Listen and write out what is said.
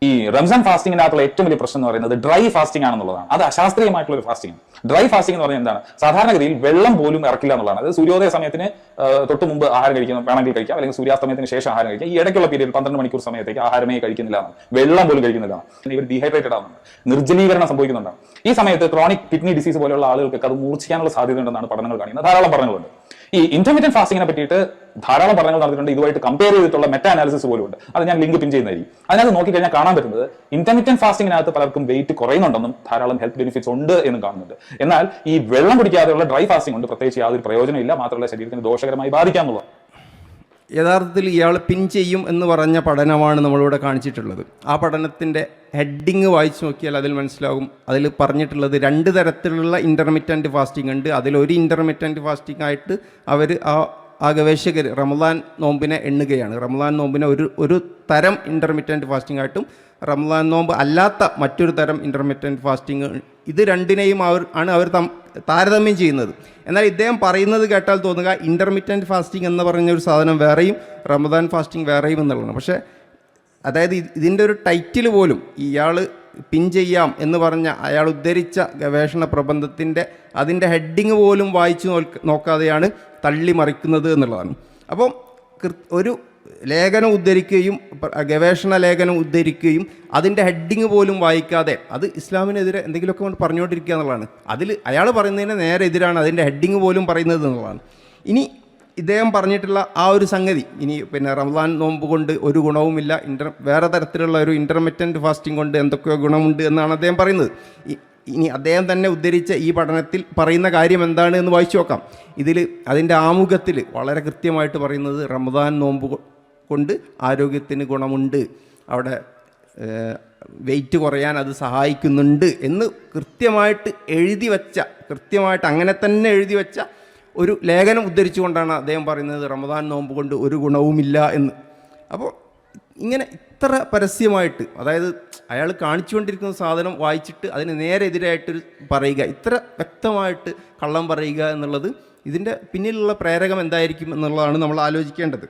ഈ റംസാൻ ഫാസ്റ്റിങ്ങിനകത്തുള്ള ഏറ്റവും വലിയ പ്രശ്നം എന്ന് പറയുന്നത് ഡ്രൈ ഫാസ്റ്റിംഗ് ആണെന്നുള്ളതാണ്. അത് അശാസ്ത്രീയമായിട്ടുള്ള ഒരു ഫാസ്റ്റിംഗ്. ഡ്രൈ ഫാസ്റ്റിംഗ് എന്ന് പറഞ്ഞാൽ എന്താണ്? സാധാരണഗതിയിൽ വെള്ളം പോലും ഇറക്കില്ല എന്നുള്ളതാണ്. അത് സൂര്യോദയ സമയത്തിന് തൊട്ട് മുമ്പ് ആഹാരം കഴിക്കണം, വേണമെങ്കിൽ കഴിക്കാം, അല്ലെങ്കിൽ സൂര്യാസ്തമയത്തിന് ശേഷം ആഹാരം കഴിക്കാം. ഈ ഇടയ്ക്കുള്ള പീരീഡ് 12 മണിക്കൂർ സമയത്തേക്ക് ആഹാരമേ കഴിക്കുന്നില്ല, വെള്ളം പോലും കഴിക്കുന്നില്ല. ഇവർ ഡീഹൈഡ്രേറ്റഡ് ആവുന്നുണ്ട്, നിർജ്ജലീകരണം സംഭവിക്കുന്നുണ്ടാണ്. ഈ സമയത്ത് ക്രോണിക് കിഡ്നി ഡിസീസ് പോലെയുള്ള ആളുകൾക്ക് അത് മൂർച്ഛിക്കാനുള്ള സാധ്യതയുണ്ടെന്നാണ് പഠനങ്ങൾ കാണിക്കുന്നത്. ധാരാളം പഠനങ്ങളുണ്ട്. ഈ ഇന്റർമീഡിയറ്റ് ഫാസ്റ്റിങ്ങിനെ പറ്റിയിട്ട് ധാരാളം പഠനങ്ങൾ നടത്തിയിട്ടുണ്ട്. ഇതുമായിട്ട് കമ്പയർ ചെയ്തിട്ടുള്ള മെറ്റാ അനാലിസിസ് പോലും ഉണ്ട്. അത് ഞാൻ ലിങ്ക് പിൻ ചെയ്യുന്നതായിരിക്കും. അതിനകത്ത് നോക്കിക്കഴിഞ്ഞാൽ കാണാൻ പറ്റുന്നത് ഇന്റർമീഡിയറ്റ് ഫാസ്റ്റിങ്ങിനകത്ത് പലർക്കും വെയിറ്റ് കുറയുന്നുണ്ടെന്നും ധാരാളം ഹെൽത്ത് ബെനിഫിറ്റ്സ് ഉണ്ട് എന്നും കാണുന്നുണ്ട്. എന്നാൽ ഈ വെള്ളം കുടിക്കാതെയുള്ള ഡ്രൈ ഫാസ്റ്റിംഗ് കൊണ്ട് പ്രത്യേകിച്ച് യാതൊരു പ്രയോജനമില്ല, മാത്രമല്ല ശരീരത്തിന് ദോഷകരമായി ബാധിക്കാമെന്നുള്ളത്. യഥാർത്ഥത്തിൽ ഇയാൾ പിൻ ചെയ്യും എന്ന് പറഞ്ഞ പഠനമാണ് നമ്മളിവിടെ കാണിച്ചിട്ടുള്ളത്. ആ പഠനത്തിൻ്റെ ഹെഡിങ് വായിച്ചു നോക്കിയാൽ അതിൽ മനസ്സിലാകും. അതിൽ പറഞ്ഞിട്ടുള്ളത് 2 തരത്തിലുള്ള ഇൻ്റർമിറ്റൻറ്റ് ഫാസ്റ്റിംഗ് ഉണ്ട്. അതിലൊരു ഇൻ്റർമിറ്റൻറ്റ് ഫാസ്റ്റിംഗ് ആയിട്ട് അവർ ആ ഗവേഷകർ റമദാൻ നോമ്പിനെ എണ്ണുകയാണ്. റമദാൻ നോമ്പിനെ ഒരു തരം ഇൻ്റർമിറ്റൻറ്റ് ഫാസ്റ്റിംഗ് ആയിട്ടും റമദാൻ നോമ്പ് അല്ലാത്ത മറ്റൊരു തരം ഇൻ്റർമിറ്റൻറ്റ് ഫാസ്റ്റിംഗ്, ഇത് രണ്ടിനെയും അവർ താരതമ്യം ചെയ്യുന്നത്. എന്നാൽ ഇദ്ദേഹം പറയുന്നത് കേട്ടാൽ തോന്നുക ഇൻ്റർമിറ്റൻറ്റ് ഫാസ്റ്റിംഗ് എന്ന് പറഞ്ഞ ഒരു സാധനം വേറെയും റമദാൻ ഫാസ്റ്റിംഗ് വേറെയും എന്നുള്ളതാണ്. പക്ഷേ അതായത് ഇതിൻ്റെ ഒരു ടൈറ്റിൽ പോലും ഇയാൾ പിൻ ചെയ്യാം എന്ന് പറഞ്ഞ അയാൾ ഉദ്ധരിച്ച ഗവേഷണ പ്രബന്ധത്തിൻ്റെ അതിൻ്റെ ഹെഡിങ് പോലും വായിച്ചു നോക്കാതെയാണ് തള്ളി മറിക്കുന്നത് എന്നുള്ളതാണ്. അപ്പം ഒരു ലേഖനം ഉദ്ധരിക്കുകയും ഗവേഷണ ലേഖനം ഉദ്ധരിക്കുകയും അതിൻ്റെ ഹെഡിങ് പോലും വായിക്കാതെ അത് ഇസ്ലാമിനെതിരെ എന്തെങ്കിലുമൊക്കെ കൊണ്ട് പറഞ്ഞുകൊണ്ടിരിക്കുക എന്നുള്ളതാണ്. അതിൽ അയാൾ പറയുന്നതിന് നേരെ എതിരാണ് അതിൻ്റെ ഹെഡിങ് പോലും പറയുന്നത് എന്നുള്ളതാണ്. ഇനി ഇദ്ദേഹം പറഞ്ഞിട്ടുള്ള ആ ഒരു സംഗതി, ഇനി പിന്നെ റമദാൻ നോമ്പ് കൊണ്ട് ഒരു ഗുണവുമില്ല, വേറെ തരത്തിലുള്ള ഒരു ഇൻ്റർമിറ്റൻറ്റ് ഫാസ്റ്റിംഗ് കൊണ്ട് എന്തൊക്കെയോ ഗുണമുണ്ട് എന്നാണ് അദ്ദേഹം പറയുന്നത്. ഇനി അദ്ദേഹം തന്നെ ഉദ്ധരിച്ച ഈ പഠനത്തിൽ പറയുന്ന കാര്യം എന്താണ് എന്ന് വായിച്ചു നോക്കാം. ഇതിൽ അതിൻ്റെ ആമുഖത്തിൽ വളരെ കൃത്യമായിട്ട് പറയുന്നത് റമദാൻ നോമ്പ് കൊണ്ട് ആരോഗ്യത്തിന് ഗുണമുണ്ട്, അവിടെ വെയിറ്റ് കുറയാൻ അത് സഹായിക്കുന്നുണ്ട് എന്ന് കൃത്യമായിട്ട് അങ്ങനെ തന്നെ എഴുതി വെച്ച ഒരു ലേഖനം ഉദ്ധരിച്ചുകൊണ്ടാണ് അദ്ദേഹം പറയുന്നത് റമദാൻ നോമ്പ് കൊണ്ട് ഒരു ഗുണവുമില്ല എന്ന്. അപ്പോൾ ഇങ്ങനെ ഇത്ര പരസ്യമായിട്ട്, അതായത് അയാൾ കാണിച്ചുകൊണ്ടിരിക്കുന്ന സാധനം വായിച്ചിട്ട് അതിന് നേരെ എതിരായിട്ട് പറയുക, ഇത്ര വ്യക്തമായിട്ട് കള്ളം പറയുക എന്നുള്ളത്, ഇതിൻ്റെ പിന്നിലുള്ള പ്രേരകം എന്തായിരിക്കും എന്നുള്ളതാണ് നമ്മൾ ആലോചിക്കേണ്ടത്.